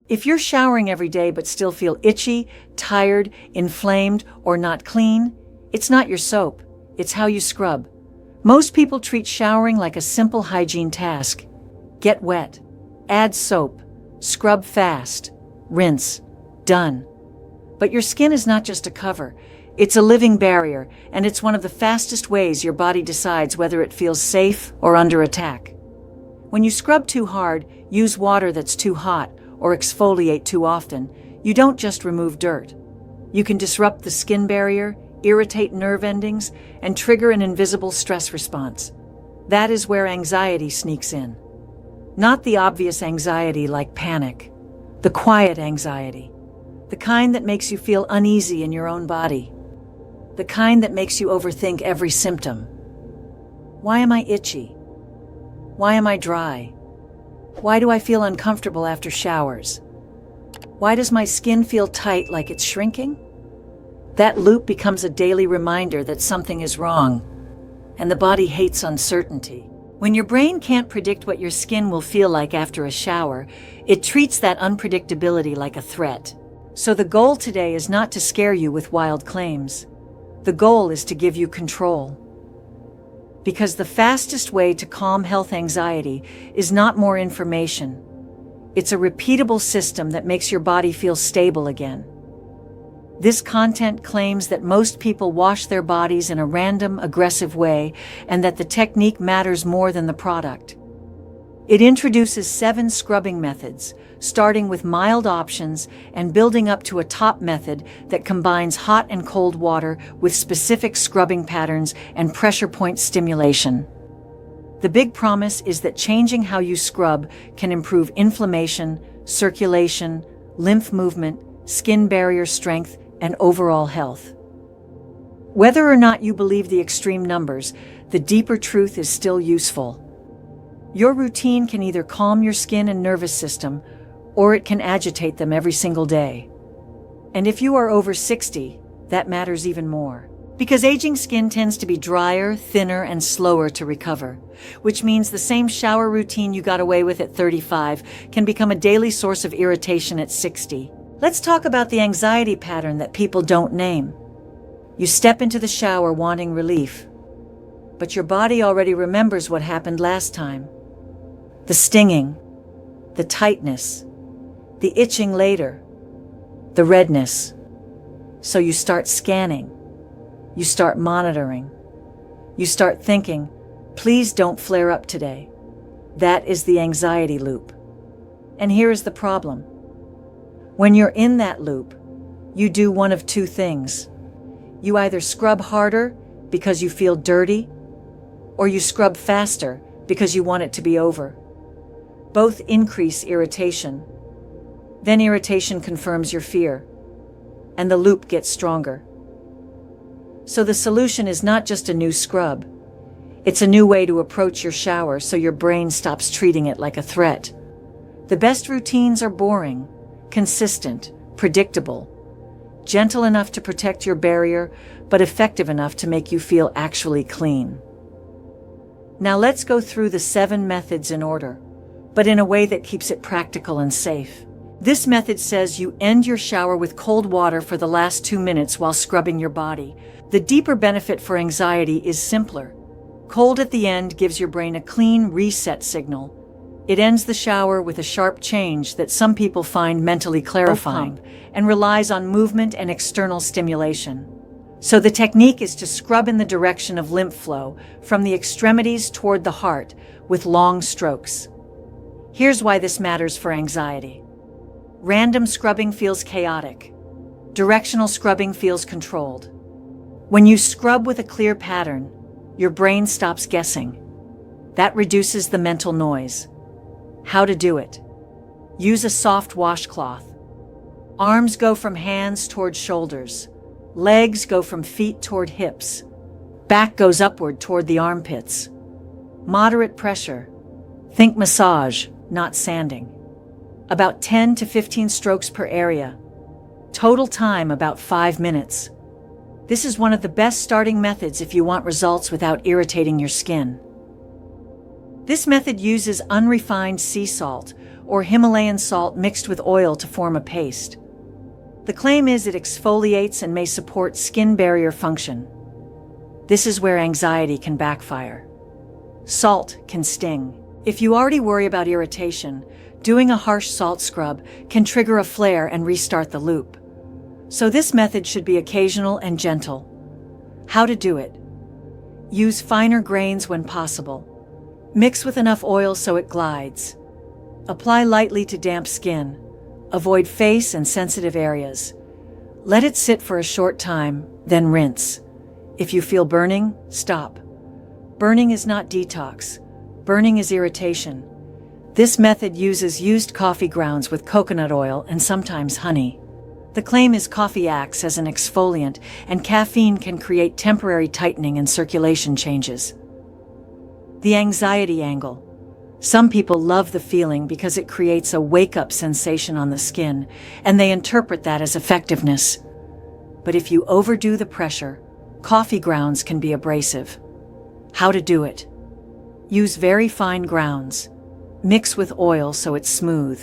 If you're showering every day but still feel itchy, tired, inflamed, or not clean, it's not your soap, it's how you scrub. Most people treat showering like a simple hygiene task. Get wet, add soap, scrub fast, rinse, done. But your skin is not just a cover, it's a living barrier, and it's one of the fastest ways your body decides whether it feels safe or under attack. When you scrub too hard, use water that's too hot, or exfoliate too often, you don't just remove dirt. You can disrupt the skin barrier, irritate nerve endings, and trigger an invisible stress response. That is where anxiety sneaks in. Not the obvious anxiety like panic, the quiet anxiety, the kind that makes you feel uneasy in your own body, the kind that makes you overthink every symptom. Why am I itchy? Why am I dry? Why do I feel uncomfortable after showers? Why does my skin feel tight like it's shrinking? That loop becomes a daily reminder that something is wrong, and the body hates uncertainty. When your brain can't predict what your skin will feel like after a shower, it treats that unpredictability like a threat. So the goal today is not to scare you with wild claims. The goal is to give you control. Because the fastest way to calm health anxiety is not more information. It's a repeatable system that makes your body feel stable again. This content claims that most people wash their bodies in a random, aggressive way, and that the technique matters more than the product. It introduces 7 scrubbing methods, starting with mild options and building up to a top method that combines hot and cold water with specific scrubbing patterns and pressure point stimulation. The big promise is that changing how you scrub can improve inflammation, circulation, lymph movement, skin barrier strength, and overall health. Whether or not you believe the extreme numbers, the deeper truth is still useful. Your routine can either calm your skin and nervous system, or it can agitate them every single day. And if you are over 60, that matters even more. Because aging skin tends to be drier, thinner, and slower to recover, which means the same shower routine you got away with at 35 can become a daily source of irritation at 60. Let's talk about the anxiety pattern that people don't name. You step into the shower wanting relief, but your body already remembers what happened last time. The stinging, the tightness, the itching later, the redness. So you start scanning, you start monitoring, you start thinking, please don't flare up today. That is the anxiety loop. And here is the problem. When you're in that loop, you do one of 2 things. You either scrub harder because you feel dirty, or you scrub faster because you want it to be over. Both increase irritation. Then irritation confirms your fear, and the loop gets stronger. So the solution is not just a new scrub. It's a new way to approach your shower so your brain stops treating it like a threat. The best routines are boring, consistent, predictable, gentle enough to protect your barrier, but effective enough to make you feel actually clean. Now let's go through the 7 methods in order, but in a way that keeps it practical and safe. This method says you end your shower with cold water for the last 2 minutes while scrubbing your body. The deeper benefit for anxiety is simpler. Cold at the end gives your brain a clean reset signal. It ends the shower with a sharp change that some people find mentally clarifying and relies on movement and external stimulation. So the technique is to scrub in the direction of lymph flow from the extremities toward the heart with long strokes. Here's why this matters for anxiety. Random scrubbing feels chaotic. Directional scrubbing feels controlled. When you scrub with a clear pattern, your brain stops guessing. That reduces the mental noise. How to do it. Use a soft washcloth. Arms go from hands toward shoulders. Legs go from feet toward hips. Back goes upward toward the armpits. Moderate pressure. Think massage, not sanding. About 10 to 15 strokes per area. Total time about 5 minutes. This is one of the best starting methods if you want results without irritating your skin. This method uses unrefined sea salt, or Himalayan salt mixed with oil to form a paste. The claim is it exfoliates and may support skin barrier function. This is where anxiety can backfire. Salt can sting. If you already worry about irritation, doing a harsh salt scrub can trigger a flare and restart the loop. So this method should be occasional and gentle. How to do it? Use finer grains when possible. Mix with enough oil so it glides. Apply lightly to damp skin. Avoid face and sensitive areas. Let it sit for a short time, then rinse. If you feel burning, stop. Burning is not detox. Burning is irritation. This method uses used coffee grounds with coconut oil and sometimes honey. The claim is coffee acts as an exfoliant, and caffeine can create temporary tightening and circulation changes. The anxiety angle. Some people love the feeling because it creates a wake-up sensation on the skin, and they interpret that as effectiveness. But if you overdo the pressure, coffee grounds can be abrasive. How to do it? Use very fine grounds. Mix with oil so it's smooth.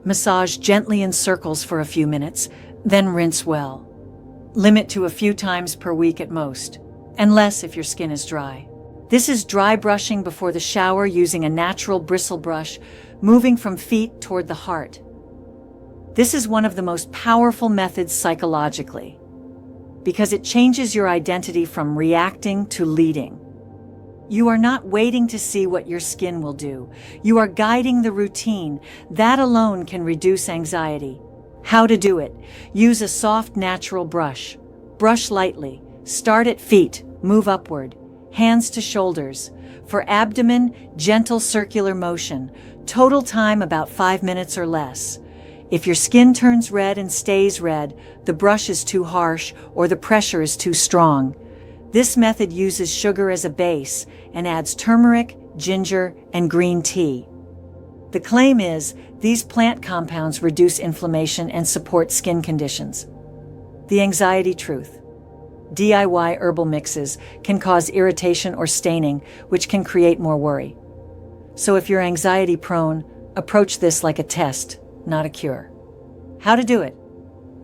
Massage gently in circles for a few minutes, then rinse well. Limit to a few times per week at most, and less if your skin is dry. This is dry brushing before the shower using a natural bristle brush, moving from feet toward the heart. This is one of the most powerful methods psychologically, because it changes your identity from reacting to leading. You are not waiting to see what your skin will do. You are guiding the routine. That alone can reduce anxiety. How to do it? Use a soft, natural brush. Brush lightly. Start at feet. Move upward. Hands to shoulders. For abdomen, gentle circular motion. Total time about 5 minutes or less. If your skin turns red and stays red, the brush is too harsh or the pressure is too strong. This method uses sugar as a base and adds turmeric, ginger, and green tea. The claim is these plant compounds reduce inflammation and support skin conditions. The anxiety truth. DIY herbal mixes can cause irritation or staining, which can create more worry. So if you're anxiety prone, approach this like a test, not a cure. How to do it?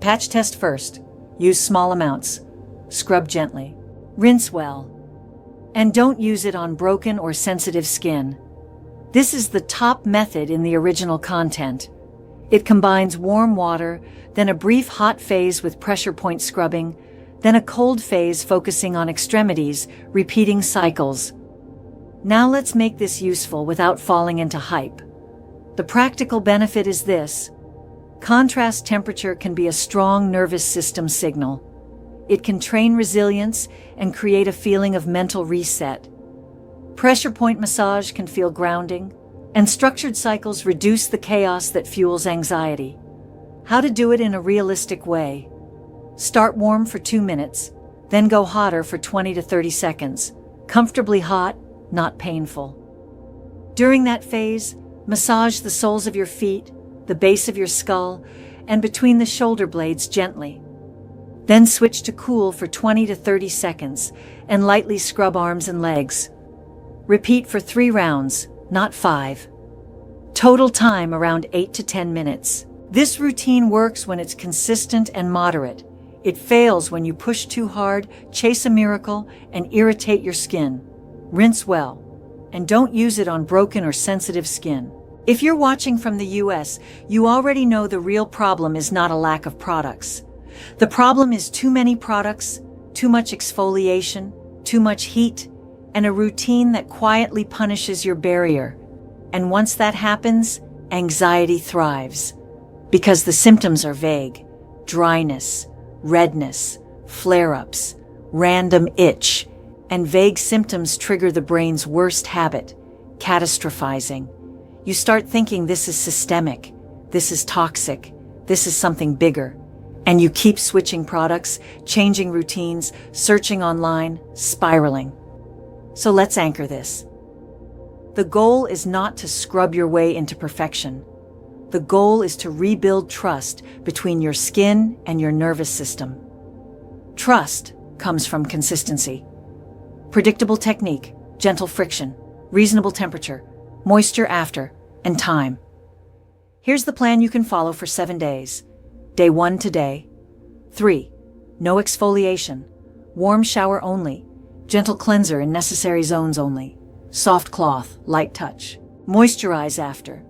Patch test first. Use small amounts. Scrub gently. Rinse well. And don't use it on broken or sensitive skin. This is the top method in the original content. It combines warm water, then a brief hot phase with pressure point scrubbing, then a cold phase focusing on extremities, repeating cycles. Now let's make this useful without falling into hype. The practical benefit is this. Contrast temperature can be a strong nervous system signal. It can train resilience and create a feeling of mental reset. Pressure point massage can feel grounding, and structured cycles reduce the chaos that fuels anxiety. How to do it in a realistic way. Start warm for 2 minutes, then go hotter for 20 to 30 seconds. Comfortably hot, not painful. During that phase, massage the soles of your feet, the base of your skull, and between the shoulder blades gently. Then switch to cool for 20 to 30 seconds and lightly scrub arms and legs. Repeat for 3 rounds, not 5. Total time around 8 to 10 minutes. This routine works when it's consistent and moderate. It fails when you push too hard, chase a miracle, and irritate your skin. Rinse well, and don't use it on broken or sensitive skin. If you're watching from the US, you already know the real problem is not a lack of products. The problem is too many products, too much exfoliation, too much heat, and a routine that quietly punishes your barrier. And once that happens, anxiety thrives. Because the symptoms are vague. Dryness, redness, flare-ups, random itch, and vague symptoms trigger the brain's worst habit, catastrophizing. You start thinking this is systemic, this is toxic, this is something bigger. And you keep switching products, changing routines, searching online, spiraling. So let's anchor this. The goal is not to scrub your way into perfection. The goal is to rebuild trust between your skin and your nervous system. Trust comes from consistency. Predictable technique, gentle friction, reasonable temperature, moisture after, and time. Here's the plan you can follow for 7 days. Day 1 today. 3. No exfoliation. Warm shower only. Gentle cleanser in necessary zones only. Soft cloth, light touch. Moisturize after.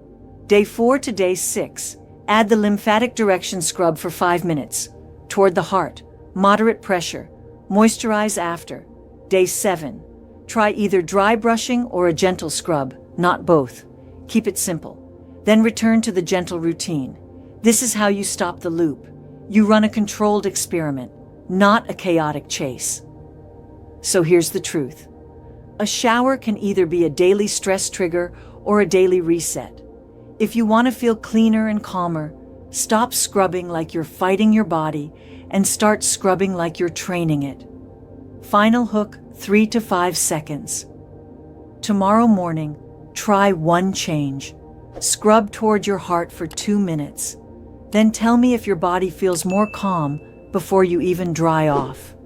Day 4 to day 6. Add the lymphatic direction scrub for 5 minutes. Toward the heart. Moderate pressure. Moisturize after. Day 7. Try either dry brushing or a gentle scrub, not both. Keep it simple. Then return to the gentle routine. This is how you stop the loop. You run a controlled experiment, not a chaotic chase. So here's the truth. A shower can either be a daily stress trigger or a daily reset. If you want to feel cleaner and calmer, stop scrubbing like you're fighting your body and start scrubbing like you're training it. Final hook, 3 to 5 seconds. Tomorrow morning, try one change. Scrub toward your heart for 2 minutes. Then tell me if your body feels more calm before you even dry off.